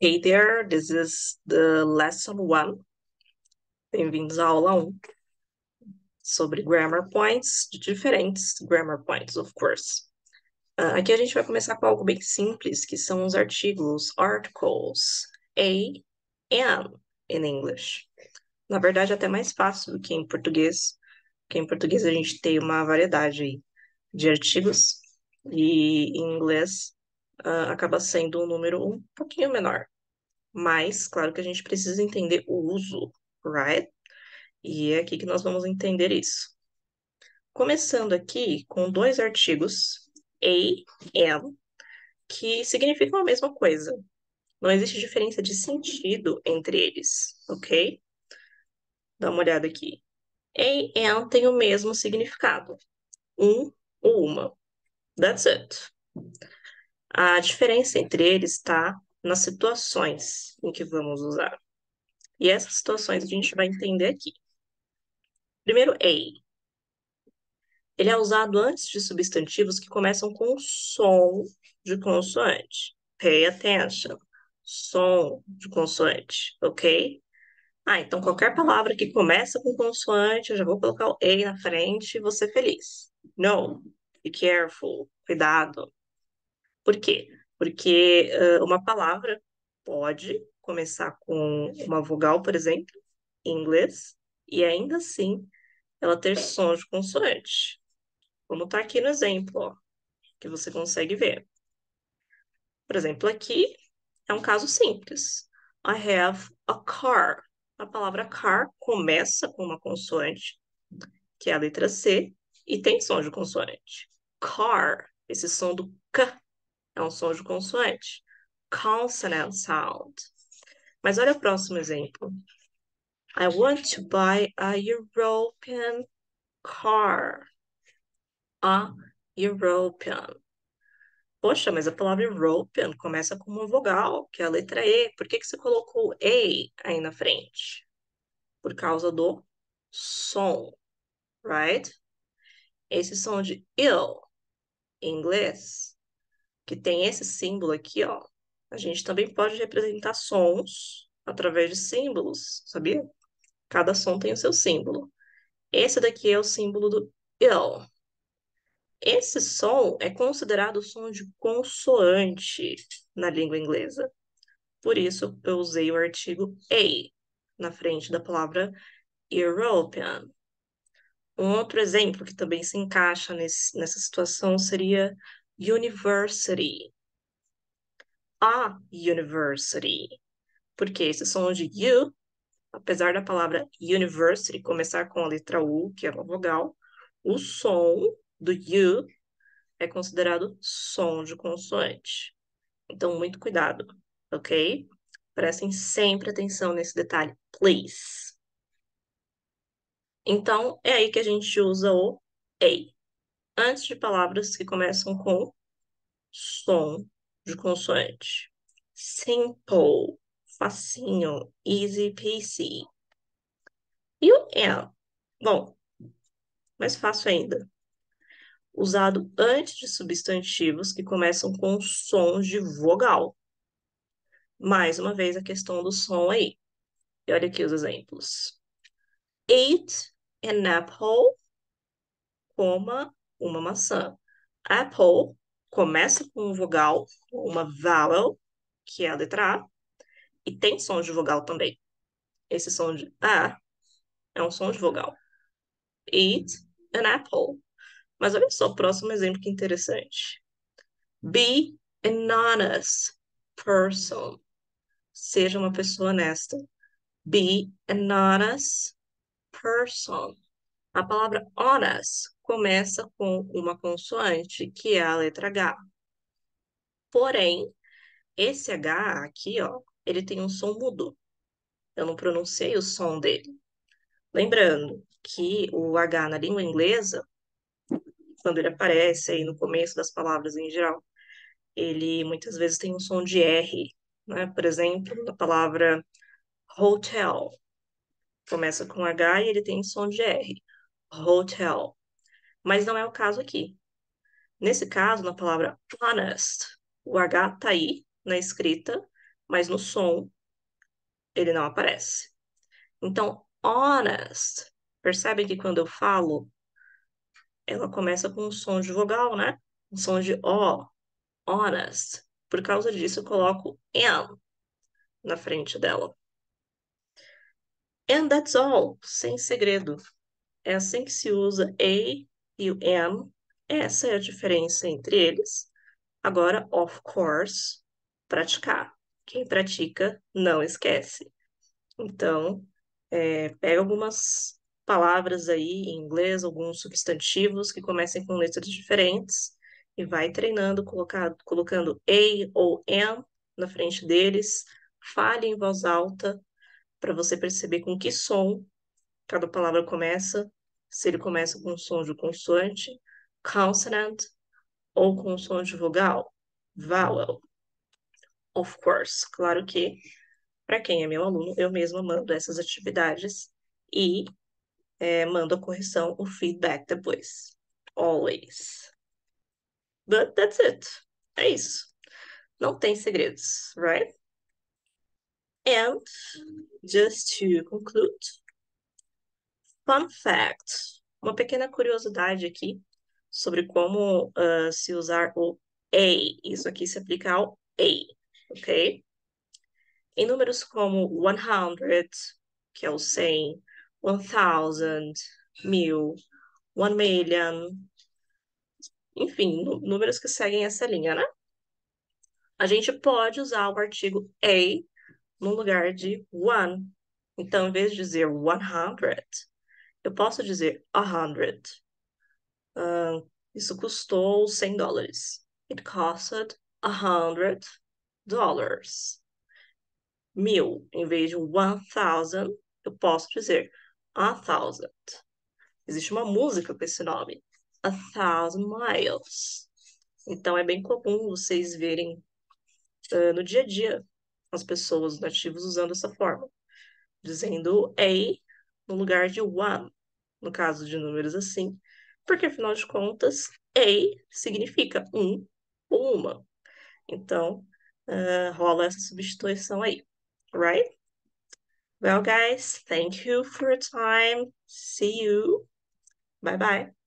Hey there, this is the lesson 1. Bem-vindos à aula 1 sobre grammar points, de diferentes grammar points, of course. Aqui a gente vai começar com algo bem simples, que são os artigos, articles, a, and, in English. Na verdade, é até mais fácil do que em português, porque em português a gente tem uma variedade aí de artigos, e em inglês acaba sendo um número um pouquinho menor. Mas, claro que a gente precisa entender o uso, right? E é aqui que nós vamos entender isso. Começando aqui com dois artigos, a, and, que significam a mesma coisa. Não existe diferença de sentido entre eles, ok? Dá uma olhada aqui. A, and tem o mesmo significado. Um ou uma. That's it. A diferença entre eles está nas situações em que vamos usar. E essas situações a gente vai entender aqui. Primeiro, a. Ele é usado antes de substantivos que começam com som de consoante. Pay attention. Som de consoante, ok? Então qualquer palavra que começa com consoante, eu já vou colocar o A na frente e vou ser feliz. No, be careful, cuidado. Por quê? Porque uma palavra pode começar com uma vogal, por exemplo, em inglês, e ainda assim ela ter som de consoante. Como está aqui no exemplo, ó, que você consegue ver. Por exemplo, aqui é um caso simples. I have a car. A palavra car começa com uma consoante, que é a letra C, e tem som de consoante. Car, esse som do K é um som de consoante. Consonant sound. Mas olha o próximo exemplo. I want to buy a European car. A European. Poxa, mas a palavra European começa com uma vogal, que é a letra E. Por que que você colocou A aí na frente? Por causa do som, right? Esse som de ill, em inglês, que tem esse símbolo aqui, ó. A gente também pode representar sons através de símbolos, sabia? Cada som tem o seu símbolo. Esse daqui é o símbolo do ill. Esse som é considerado o som de consoante na língua inglesa. Por isso, eu usei o artigo a na frente da palavra European. Um outro exemplo que também se encaixa nessa situação seria university. A university. Porque esse som de U, apesar da palavra university começar com a letra U, que é uma vogal, o som do U é considerado som de consoante. Então, muito cuidado, ok? Prestem sempre atenção nesse detalhe, please. Então, é aí que a gente usa o a, antes de palavras que começam com som de consoante. Simple, facinho, easy peasy. E o am? Bom, mais fácil ainda. Usado antes de substantivos que começam com sons de vogal. Mais uma vez a questão do som aí. E olha aqui os exemplos. Eat an apple, coma uma maçã. Apple começa com um vogal, uma vowel, que é a letra A, e tem som de vogal também. Esse som de A é um som de vogal. Eat an apple. Mas olha só o próximo exemplo que interessante. Be an honest person. Seja uma pessoa honesta. Be an honest person. A palavra honest começa com uma consoante, que é a letra H. Porém, esse H aqui, ó, ele tem um som mudo. Eu não pronunciei o som dele. Lembrando que o H na língua inglesa, quando ele aparece aí no começo das palavras em geral, ele muitas vezes tem um som de R, né? Por exemplo, a palavra hotel começa com H e ele tem som de R. Hotel. Mas não é o caso aqui. Nesse caso, na palavra honest, o H tá aí na escrita, mas no som ele não aparece. Então, honest, percebe que quando eu falo, ela começa com um som de vogal, né? Um som de O, honest. Por causa disso, eu coloco N na frente dela. And that's all, sem segredo. É assim que se usa A e o N. Essa é a diferença entre eles. Agora, of course, praticar. Quem pratica não esquece. Então, pega algumas palavras aí em inglês, alguns substantivos que comecem com letras diferentes e vai treinando, colocando A ou N na frente deles. Fale em voz alta para você perceber com que som cada palavra começa, se ele começa com um som de consoante, consonant, ou com um som de vogal, vowel. Of course, claro que para quem é meu aluno, eu mesma mando essas atividades e mando a correção, o feedback depois. Always. But that's it. É isso. Não tem segredos, right? And just to conclude, fun fact, uma pequena curiosidade aqui sobre como se usar o a. Isso aqui se aplica ao a, ok? Em números como 100, que é o 100, 1000, 1000, 1 million, enfim, números que seguem essa linha, né? A gente pode usar o artigo a no lugar de one. Então, em vez de dizer 100, eu posso dizer 100. Isso custou $100. It costed $100. 1000, em vez de 1000, eu posso dizer 1000. Existe uma música com esse nome, A Thousand Miles. Então é bem comum vocês verem no dia a dia as pessoas nativas usando essa forma, dizendo a no lugar de one, no caso de números assim, porque afinal de contas, a significa um ou uma. Então, rola essa substituição aí, right? Well, guys, thank you for your time. See you. Bye bye.